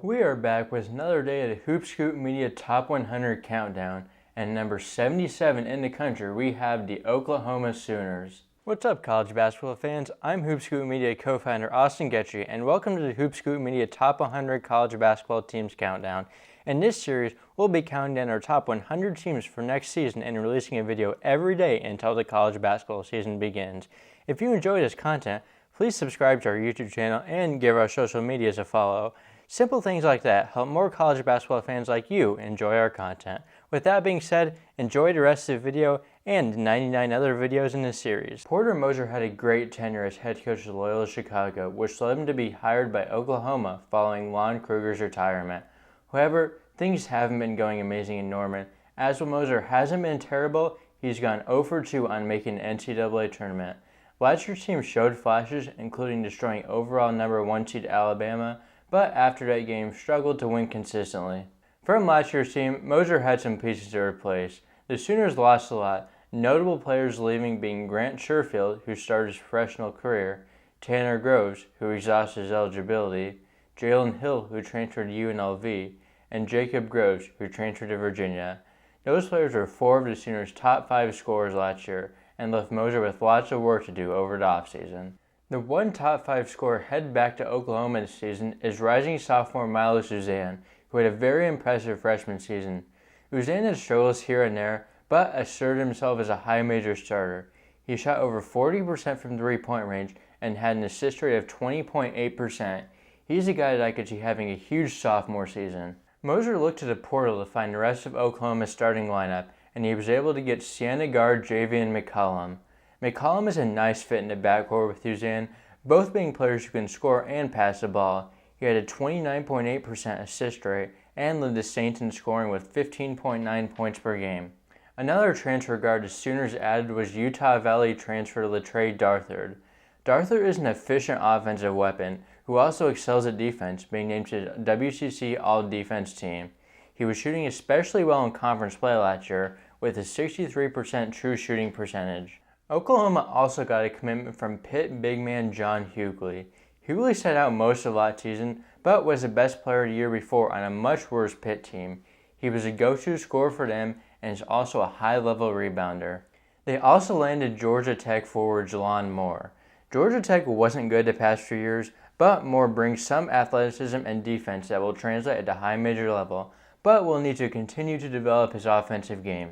We are back with another day of the Hoop Scoop Media Top 100 Countdown, and number 77 in the country, we have the Oklahoma Sooners. What's up, college basketball fans? I'm Hoop Scoop Media co-founder Austin Getry, and welcome to the Hoop Scoop Media Top 100 College Basketball Teams Countdown. In this series, we'll be counting down our top 100 teams for next season and releasing a video every day until the college basketball season begins. If you enjoy this content, please subscribe to our YouTube channel and give our social medias a follow. Simple things like that help more college basketball fans like you enjoy our content. With that being said, enjoy the rest of the video and 99 other videos in this series. Porter Moser had a great tenure as head coach of Loyola Chicago, which led him to be hired by Oklahoma following Lon Kruger's retirement. However, things haven't been going amazing in Norman. As while Moser hasn't been terrible, he's gone 0 for 2 on making an NCAA tournament. Last year's team showed flashes, including destroying overall number 1 seed Alabama, but after that game struggled to win consistently. From last year's team, Moser had some pieces to replace. The Sooners lost a lot, notable players leaving being Grant Sherfield, who started his professional career, Tanner Groves, who exhausted his eligibility, Jalen Hill, who transferred to UNLV, and Jacob Groves, who transferred to Virginia. Those players were 4 of the Sooners' top 5 scorers last year and left Moser with lots of work to do over the offseason. The one top 5 scorer headed back to Oklahoma this season is rising sophomore Milos Uzan, who had a very impressive freshman season. Uzan had struggles here and there, but asserted himself as a high major starter. He shot over 40% from 3-point range and had an assist rate of 20.8%. He's a guy that I could see having a huge sophomore season. Moser looked to the portal to find the rest of Oklahoma's starting lineup, and he was able to get Siena guard Javian McCollum. McCollum is a nice fit in the backcourt with Uzan, both being players who can score and pass the ball. He had a 29.8% assist rate and led the Saints in scoring with 15.9 points per game. Another transfer guard the Sooners added was Utah Valley transfer Latrey Darthard. Darthard is an efficient offensive weapon who also excels at defense, being named to the WCC All-Defense team. He was shooting especially well in conference play last year with a 63% true shooting percentage. Oklahoma also got a commitment from Pitt big man John Hughley. Hughley sat out most of last season, but was the best player the year before on a much worse Pitt team. He was a go-to scorer for them and is also a high-level rebounder. They also landed Georgia Tech forward Jelon Moore. Georgia Tech wasn't good the past few years, but Moore brings some athleticism and defense that will translate at the high major level, but will need to continue to develop his offensive game.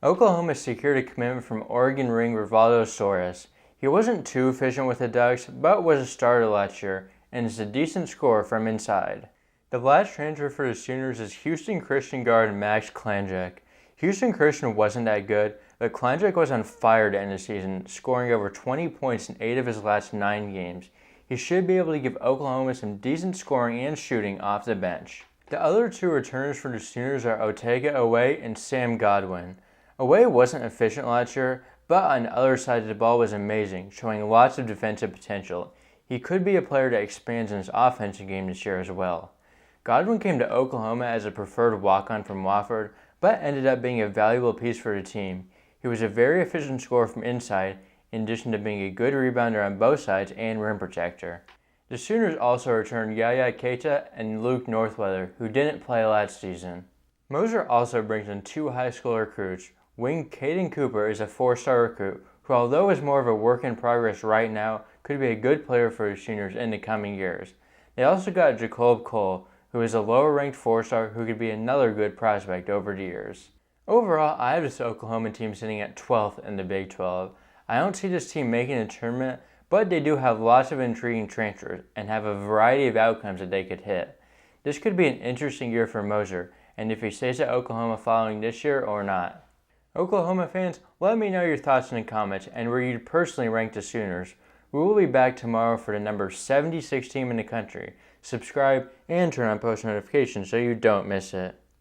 Oklahoma secured a commitment from Oregon Ring Rivaldo Soares. He wasn't too efficient with the Ducks, but was a starter last year and is a decent scorer from inside. The last transfer for the Sooners is Houston Christian guard Max Klanjek. Houston Christian wasn't that good, but Klanjek was on fire to end the season, scoring over 20 points in 8 of his last 9 games. He should be able to give Oklahoma some decent scoring and shooting off the bench. The other 2 returners for the Sooners are Otega Oweh and Sam Godwin. Oweh wasn't efficient last year, but on the other side of the ball was amazing, showing lots of defensive potential. He could be a player that expands in his offensive game this year as well. Godwin came to Oklahoma as a preferred walk-on from Wofford, but ended up being a valuable piece for the team. He was a very efficient scorer from inside, in addition to being a good rebounder on both sides and rim protector. The Sooners also returned Yaya Keita and Luke Northweather, who didn't play last season. Moser also brings in 2 high school recruits. Wing Caden Cooper is a 4-star recruit, who although is more of a work in progress right now, could be a good player for the Sooners in the coming years. They also got Jacob Cole, who is a lower ranked 4-star who could be another good prospect over the years. Overall, I have this Oklahoma team sitting at 12th in the Big 12. I don't see this team making a tournament, but they do have lots of intriguing transfers and have a variety of outcomes that they could hit. This could be an interesting year for Moser, and if he stays at Oklahoma following this year or not. Oklahoma fans, let me know your thoughts in the comments and where you'd personally rank the Sooners. We will be back tomorrow for the number 76 team in the country. Subscribe and turn on post notifications so you don't miss it.